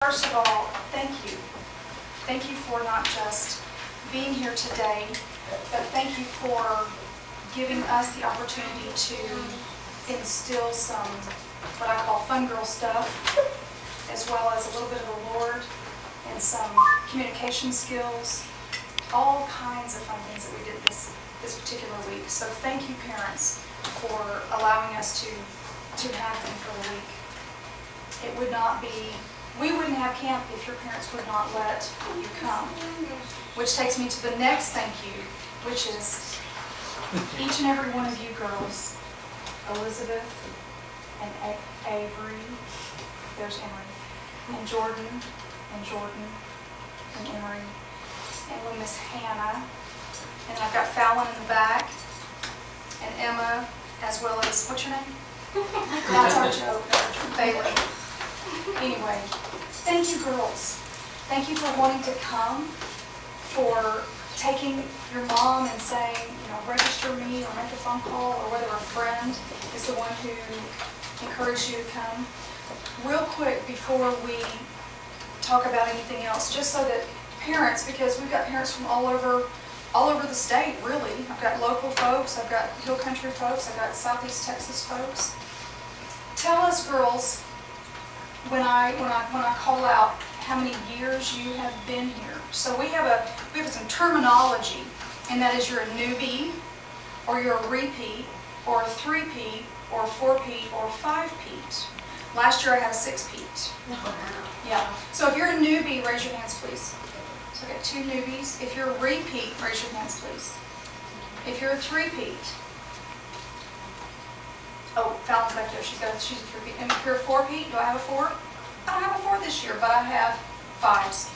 First of all, thank you. Thank you for not just being here today, but thank you for giving us the opportunity to instill some, what I call fun girl stuff, as well as a little bit of the Lord and some communication skills, all kinds of fun things that we did this particular week. So thank you, parents, for allowing us to have them for the week. It would not be, we wouldn't have camp if your parents would not let you come. Which takes me to the next thank you, which is each and every one of you girls, Elizabeth and Avery, there's Emery, and Jordan and Emery, and little Miss Hannah, and I've got Fallon in the back, and Emma, as well as, what's your name? That's our joke, Bailey. Anyway, thank you, girls. Thank you for wanting to come, for taking your mom and saying, register me or make a phone call, or whether a friend is the one who encouraged you to come. Real quick before we talk about anything else, just so that parents, because we've got parents from all over the state, really. I've got local folks, I've got hill country folks, I've got Southeast Texas folks. Tell us, girls, when I call out how many years you have been here. So we have some terminology, and that is you're a newbie, or you're a repeat, or a three-peat, or a four-peat, or a five-peat. Last year I had a six-peat. Yeah. So if you're a newbie, raise your hands, please. So I got two newbies. If you're a repeat, raise your hands, please. If you're a three-peat, oh, Fallon's back there. She's a three-peat. And if you're a four-peat, do I have a four? I don't have a four this year, but I have fives.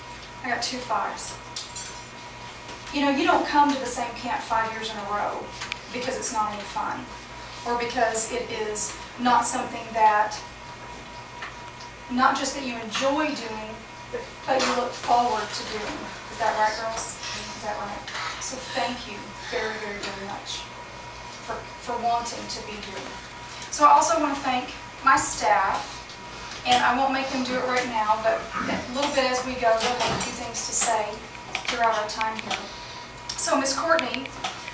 I got two fives. You don't come to the same camp 5 years in a row because it's not any fun, or because it is not something that, not just that you enjoy doing, but you look forward to doing. Is that right, girls? Is that right? So thank you very, very, very much for wanting to be here. So I also want to thank my staff, and I won't make them do it right now, but a little bit as we go, we'll have a few things to say throughout our time here. So Miss Courtney,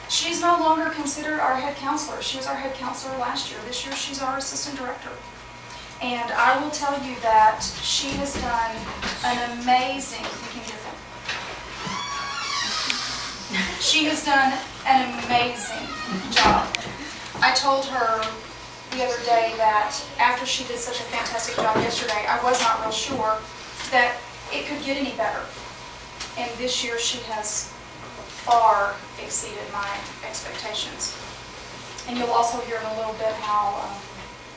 she's no longer considered our head counselor. She was our head counselor last year. This year she's our assistant director. And I will tell you that she has done an amazing, you can hear them. She has done an amazing job. I told her the other day that after she did such a fantastic job yesterday, I was not real sure that it could get any better. And this year she has far exceeded my expectations. And you'll also hear in a little bit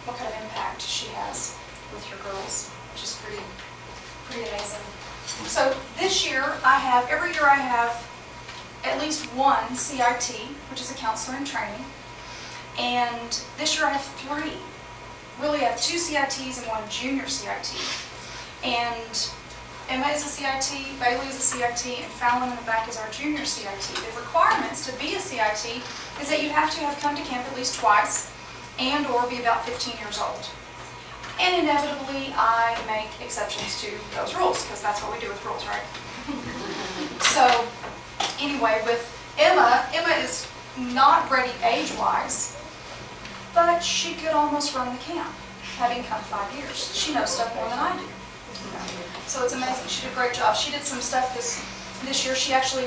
what kind of impact she has with your girls, which is pretty amazing. So this year every year I have at least one CIT, which is a counselor in training. And this year I have three. Really, I have two CITs and one junior CIT. And Emma is a CIT, Bailey is a CIT, and Fallon in the back is our junior CIT. The requirements to be a CIT is that you have to have come to camp at least twice and or be about 15 years old. And inevitably, I make exceptions to those rules, because that's what we do with rules, right? So, anyway, with Emma is not ready age-wise, but she could almost run the camp, having come 5 years. She knows stuff more than I do. So it's amazing. She did a great job. She did some stuff this year.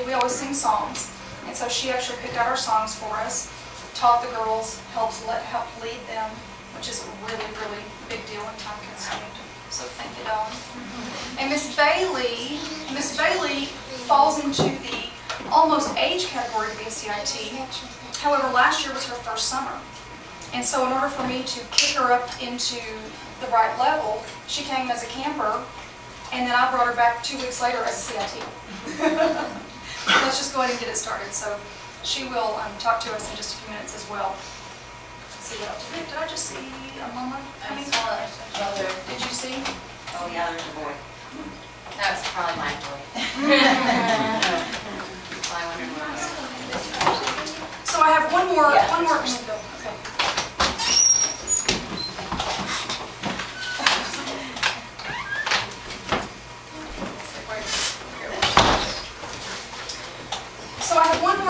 We always sing songs, and so she actually picked out our songs for us, taught the girls, helped lead them, which is a really, really big deal and time consuming. So thank you, Dawn. And Miss Bailey falls into the almost age category to be a CIT. However, last year was her first summer. And so in order for me to kick her up into the right level, she came as a camper, and then I brought her back 2 weeks later as a CIT. Let's just go ahead and get it started. So she will talk to us in just a few minutes as well. Let's see what else. Did I just see a mama? I saw a brother. Did you see? Oh yeah, there's a boy. That was probably my boy. I wondered what it was. So I have one more. Yeah. Okay.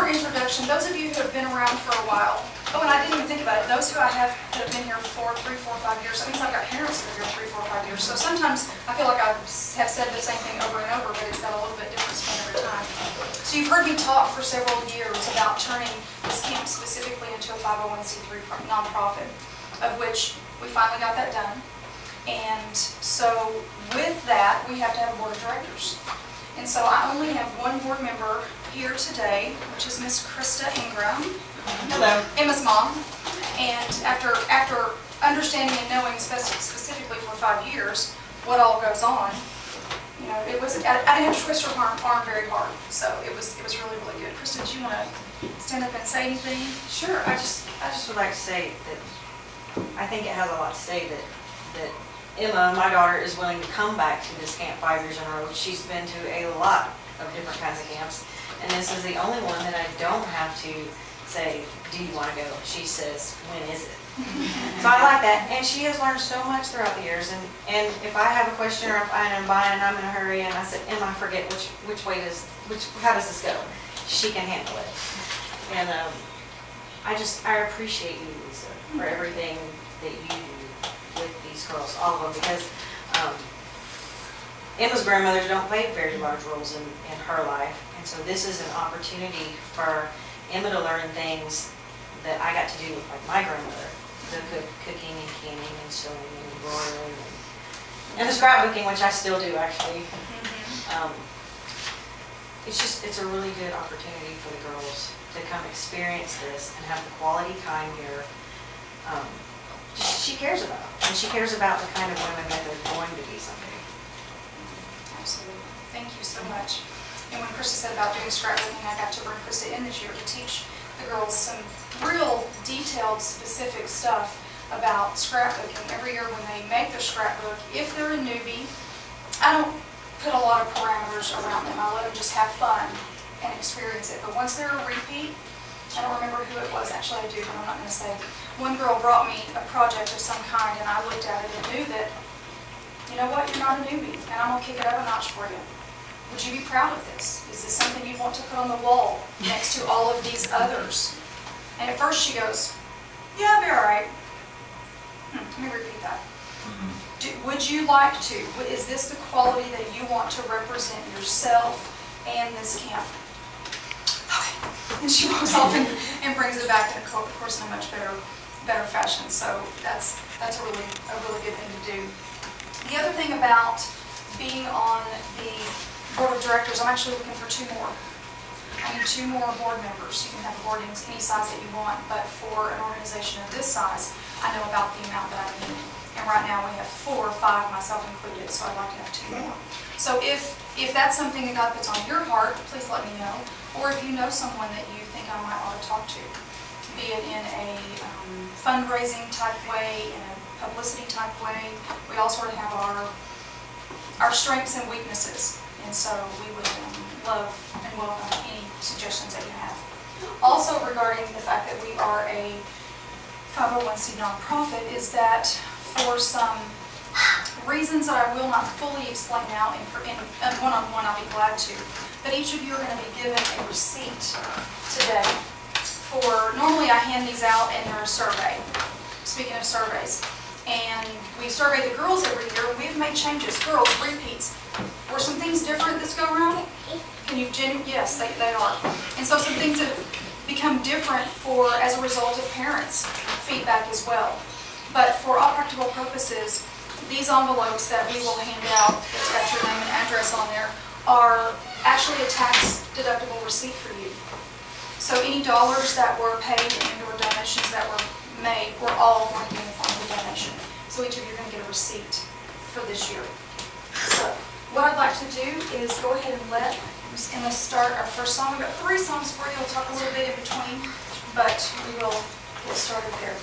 more introduction, those of you who have been around for a while, oh, and I didn't even think about it, those who I have that have been here for 3, 4, 5 years, that means I've got parents that are here 3, 4, 5 years. So sometimes I feel like I have said the same thing over and over, but it's got a little bit different spin every time. So you've heard me talk for several years about turning this camp specifically into a 501c3 nonprofit, of which we finally got that done. And so with that, we have to have a board of directors. And so I only have one board member here today, which is Miss Krista Ingram. Hello. Emma's mom. And after understanding and knowing specifically for 5 years what all goes on, you know, it was, I didn't have to twist her arm very hard. So it was really, really good. Krista, did you want to stand up and say anything? Sure. I just would like to say that I think it has a lot to say that Emma, my daughter, is willing to come back to this camp 5 years in a row. She's been to a lot of different kinds of camps, and this is the only one that I don't have to say, do you want to go? She says, when is it? So I like that, and she has learned so much throughout the years, and if I have a question or if I'm buying and I'm in a hurry and I said, Emma, I forget how does this go? She can handle it. And I appreciate you, Lisa, for everything that you do with these girls, all of them, because Emma's grandmothers don't play very large roles in her life, and so this is an opportunity for Emma to learn things that I got to do with like my grandmother, the cooking and canning and sewing and embroidering and the scrapbooking, which I still do actually. It's a really good opportunity for the girls to come experience this and have the quality time here. She cares about, and she cares about the kind of women that they're going to be someday. Absolutely. Thank you so much. And when Krista said about doing scrapbooking, I got to bring Krista in this year to teach the girls some real detailed, specific stuff about scrapbooking. Every year when they make their scrapbook, if they're a newbie, I don't put a lot of parameters around them. I let them just have fun and experience it. But once they're a repeat, I don't remember who it was. Actually, I do, but I'm not going to say. One girl brought me a project of some kind, and I looked at it and knew that, you know what, you're not a newbie, and I'm going to kick it up a notch for you. Would you be proud of this? Is this something you want to put on the wall next to all of these others? And at first she goes, yeah, I'll be all right. Let me repeat that. Would you like to? Is this the quality that you want to represent yourself and this camp? And she walks off and brings it back, and of course in a much better fashion. So that's a really good thing to do. The other thing about being on the board of directors, I'm actually looking for 2 more. I need 2 more board members. You can have a board any size that you want, but for an organization of this size, I know about the amount that I need. And right now we have 4 or 5, myself included, so I'd like to have 2 more. So if that's something that God puts on your heart, please let me know. Or if you know someone that you think I might ought to talk to, be it in a fundraising type way, in a publicity type way. We all sort of have our strengths and weaknesses, and so we would love and welcome any suggestions that you have. Also regarding the fact that we are a 501c nonprofit is that for some reasons that I will not fully explain now in one-on-one, I'll be glad to. But each of you are going to be given a receipt today for, normally I hand these out and they're a survey, speaking of surveys. And we survey the girls every year. We've made changes. Girls, repeats. Were some things different this go around? Can you, yes, they are. And so some things have become different as a result of parents' feedback as well. But for all practical purposes, these envelopes that we will hand out, that's got your name and address on there, are actually a tax deductible receipt for you. So any dollars that were paid and or donations that were made were all going to be in the form of a donation. So each of you are going to get a receipt for this year. So what I'd like to do is go ahead and let Emma start our first song. We've got 3 songs for you. We'll talk a little bit in between, but we will get started there.